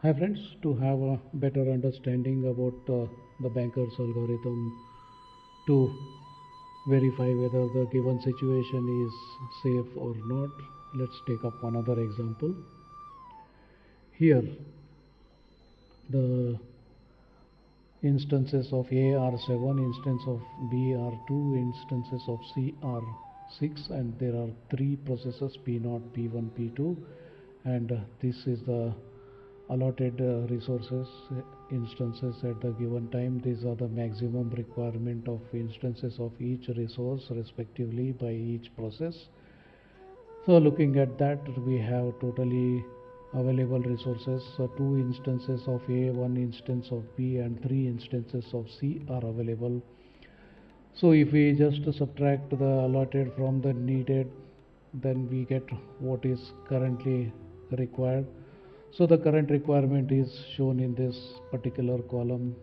Hi friends, to have a better understanding about the banker's algorithm to verify whether the given situation is safe or not, let's take up another example. Here the instances of A are 7, instances of B are 2, instances of C are 6, and there are 3 processes P0, P1, P2, and this is the allotted resources instances at the given time. These are the maximum requirement of instances of each resource respectively by each process. So looking at that, we have totally available resources. So 2 instances of A, 1 instance of B, and 3 instances of C are available. So if we just subtract the allotted from the needed, then we get what is currently required. So the current requirement is shown in this particular column.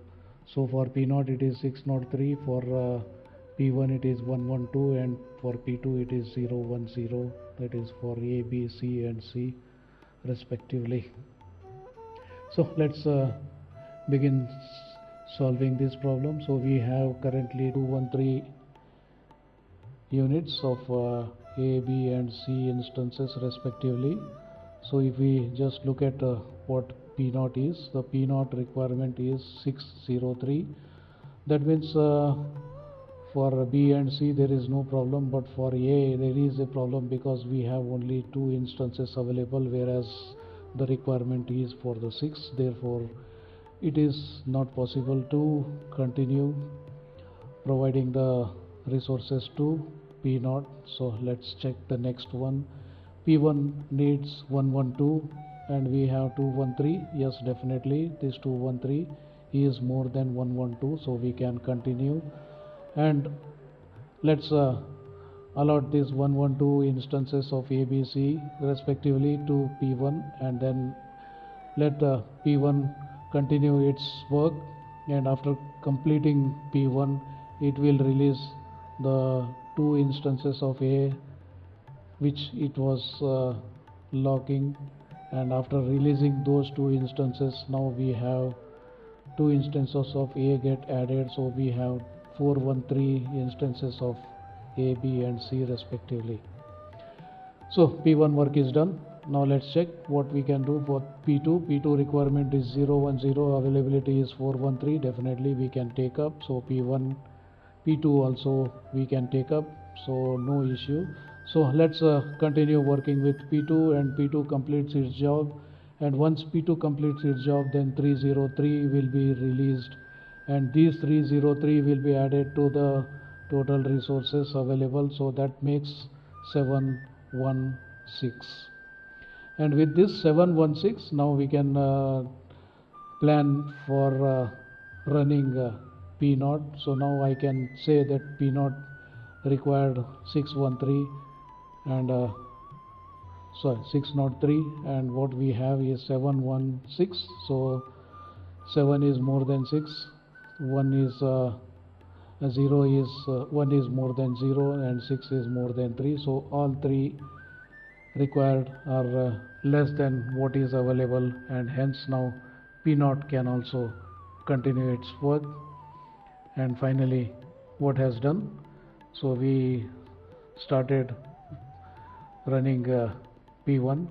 So for P0 it is 603, for P1 it is 112, and for P2 it is 010. That is for A, B, C and C respectively. So let's begin solving this problem. So we have currently 213 units of A, B and C instances respectively. So if we just look at what P0 is, the P0 requirement is 603. That means for B and C there is no problem, but for A there is a problem because we have only 2 instances available, whereas the requirement is for the 6. Therefore it is not possible to continue providing the resources to P0. So let's check the next one. P1 needs 112 and we have 213. Yes, definitely this 213 is more than 112, so we can continue. And let's allot these 112 instances of ABC respectively to P1, and then let P1 continue its work, and after completing P1 it will release the 2 instances of A which it was locking, and after releasing those 2 instances, now we have 2 instances of A get added, so we have 413 instances of A, B and C respectively. So P1 work is done. Now let's check what we can do for P2. P2 requirement is 010, availability is 413. Definitely we can take up. So P1, P2 also we can take up, so no issue. So let's continue working with P2, and P2 completes its job, and once P2 completes its job, then 303 will be released, and these 303 will be added to the total resources available, so that makes 716. And with this 716, now we can plan for running P0. So now I can say that P0 required 613 and 603, and what we have is 716. So 7 is more than 6, 1 is 0 is 1 is more than 0, and 6 is more than 3. So all 3 required are less than what is available, and hence now P0 can also continue its work. And finally what has done, so we started running P1.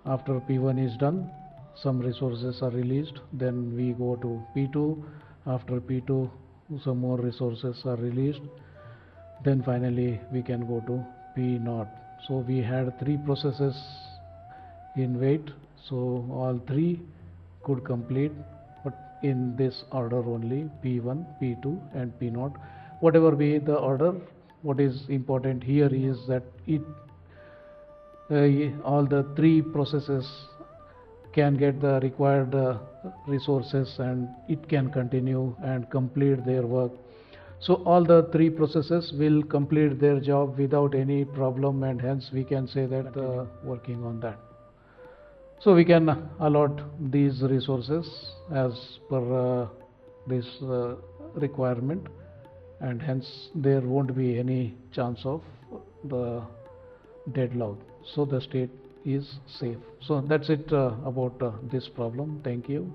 After P1 is done, some resources are released, then we go to P2. After P2, some more resources are released, then finally we can go to P0. So we had 3 processes in wait, so all 3 could complete, but in this order only: P1, P2 and P0. Whatever be the order, what is important here is that all the 3 processes can get the required resources, and it can continue and complete their work. So all the 3 processes will complete their job without any problem, and hence we can say that working on that. So we can allot these resources as per this requirement, and hence there won't be any chance of the deadlock. So the state is safe. So that's it about this problem. Thank you.